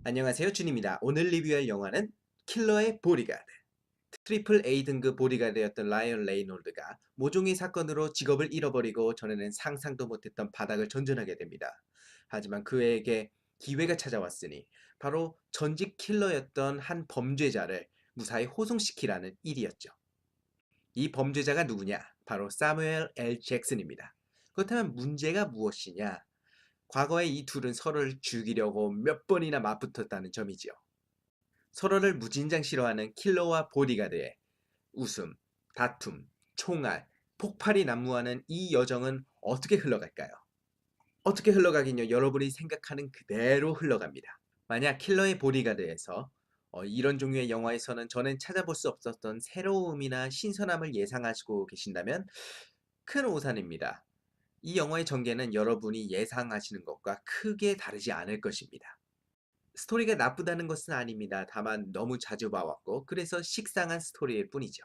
안녕하세요, 준입니다. 오늘 리뷰할 영화는 킬러의 보디가드. 트리플 A 등급 보디가드였던 라이언 레이놀드가 모종의 사건으로 직업을 잃어버리고 전에는 상상도 못했던 바닥을 전전하게 됩니다. 하지만 그에게 기회가 찾아왔으니 바로 전직 킬러였던 한 범죄자를 무사히 호송시키라는 일이었죠. 이 범죄자가 누구냐? 바로 사무엘 L. 잭슨입니다. 그렇다면 문제가 무엇이냐? 과거에 이 둘은 서로를 죽이려고 몇 번이나 맞붙었다는 점이지요. 서로를 무진장 싫어하는 킬러와 보디가드의 웃음, 다툼, 총알, 폭발이 난무하는 이 여정은 어떻게 흘러갈까요? 어떻게 흘러가긴요. 여러분이 생각하는 그대로 흘러갑니다. 만약 킬러의 보디가드에서 이런 종류의 영화에서는 저는 찾아볼 수 없었던 새로움이나 신선함을 예상하시고 계신다면 큰 오산입니다. 이 영화의 전개는 여러분이 예상하시는 것과 크게 다르지 않을 것입니다. 스토리가 나쁘다는 것은 아닙니다. 다만 너무 자주 봐왔고 그래서 식상한 스토리일 뿐이죠.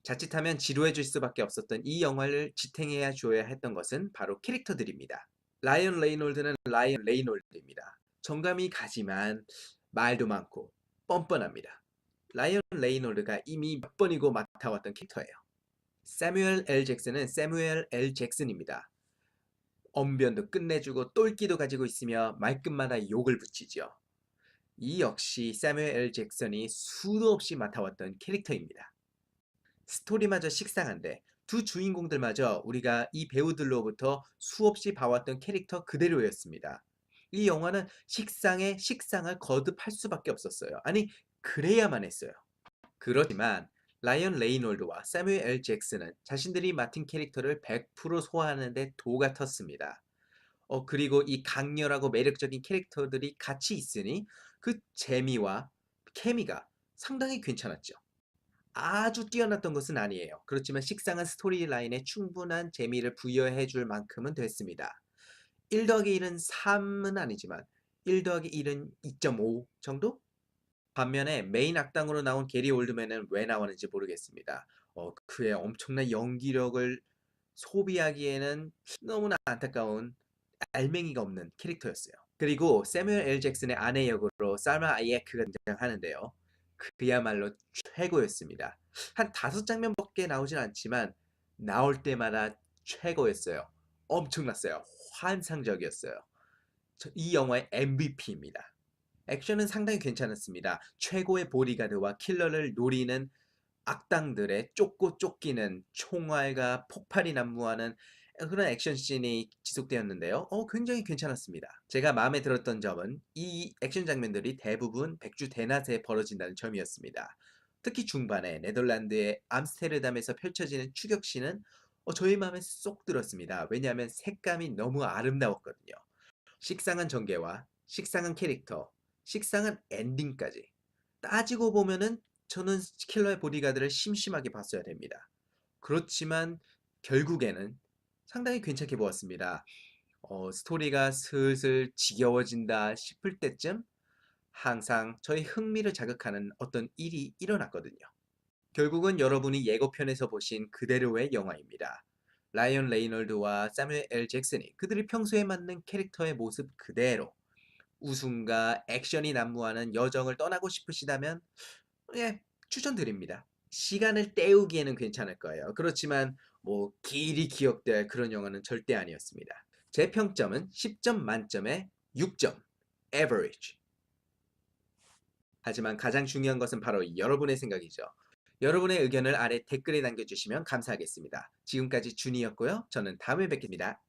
자칫하면 지루해 질 수밖에 없었던 이 영화를 지탱해야 줘야 했던 것은 바로 캐릭터들입니다. 라이언 레이놀드는 라이언 레이놀드입니다. 정감이 가지만 말도 많고 뻔뻔합니다. 라이언 레이놀드가 이미 몇 번이고 맡아왔던 캐릭터예요. 세뮤엘 L. 잭슨은 세뮤엘 L. 잭슨입니다. 언변도 끝내주고 똘끼도 가지고 있으며 말끝마다 욕을 붙이죠. 이 역시 세뮤엘 L. 잭슨이 수도 없이 맡아왔던 캐릭터입니다. 스토리마저 식상한데 두 주인공들마저 우리가 이 배우들로부터 수없이 봐왔던 캐릭터 그대로였습니다. 이 영화는 식상에 식상을 거듭할 수밖에 없었어요. 아니, 그래야만 했어요. 그렇지만 라이언 레이놀드와 세뮤엘 L. 잭슨은 자신들이 맡은 캐릭터를 100% 소화하는 데 도가 텄습니다. 그리고 이 강렬하고 매력적인 캐릭터들이 같이 있으니 그 재미와 케미가 상당히 괜찮았죠. 아주 뛰어났던 것은 아니에요. 그렇지만 식상한 스토리라인에 충분한 재미를 부여해 줄 만큼은 됐습니다. 1 더하기 1은 3은 아니지만 1 더하기 1은 2.5 정도? 반면에 메인 악당으로 나온 게리 올드맨은 왜 나왔는지 모르겠습니다. 그의 엄청난 연기력을 소비하기에는 너무나 안타까운 알맹이가 없는 캐릭터였어요. 그리고 세뮤엘 L. 잭슨의 아내 역으로 살마 아이에크가 등장하는데요. 그야말로 최고였습니다. 한 5장면밖에 나오진 않지만 나올 때마다 최고였어요. 엄청났어요. 환상적이었어요. 이 영화의 MVP입니다. 액션은 상당히 괜찮았습니다. 최고의 보디가드와 킬러를 노리는 악당들의 쫓고 쫓기는 총알과 폭발이 난무하는 그런 액션씬이 지속되었는데요. 굉장히 괜찮았습니다. 제가 마음에 들었던 점은 이 액션 장면들이 대부분 백주대낮에 벌어진다는 점이었습니다. 특히 중반에 네덜란드의 암스테르담에서 펼쳐지는 추격신은 저희 마음에 쏙 들었습니다. 왜냐하면 색감이 너무 아름다웠거든요. 식상한 전개와 식상한 캐릭터, 식상한 엔딩까지 따지고 보면은 저는 킬러의 보디가드를 심심하게 봤어야 됩니다. 그렇지만 결국에는 상당히 괜찮게 보았습니다. 스토리가 슬슬 지겨워진다 싶을 때쯤 항상 저의 흥미를 자극하는 어떤 일이 일어났거든요. 결국은 여러분이 예고편에서 보신 그대로의 영화입니다. 라이언 레이널드와 사뮤엘 L. 잭슨이 그들이 평소에 맞는 캐릭터의 모습 그대로 웃음과 액션이 난무하는 여정을 떠나고 싶으시다면 예, 추천드립니다. 시간을 때우기에는 괜찮을 거예요. 그렇지만 뭐 길이 기억될 그런 영화는 절대 아니었습니다. 제 평점은 10점 만점에 6점, average. 하지만 가장 중요한 것은 바로 여러분의 생각이죠. 여러분의 의견을 아래 댓글에 남겨주시면 감사하겠습니다. 지금까지 준이었고요. 저는 다음에 뵙겠습니다.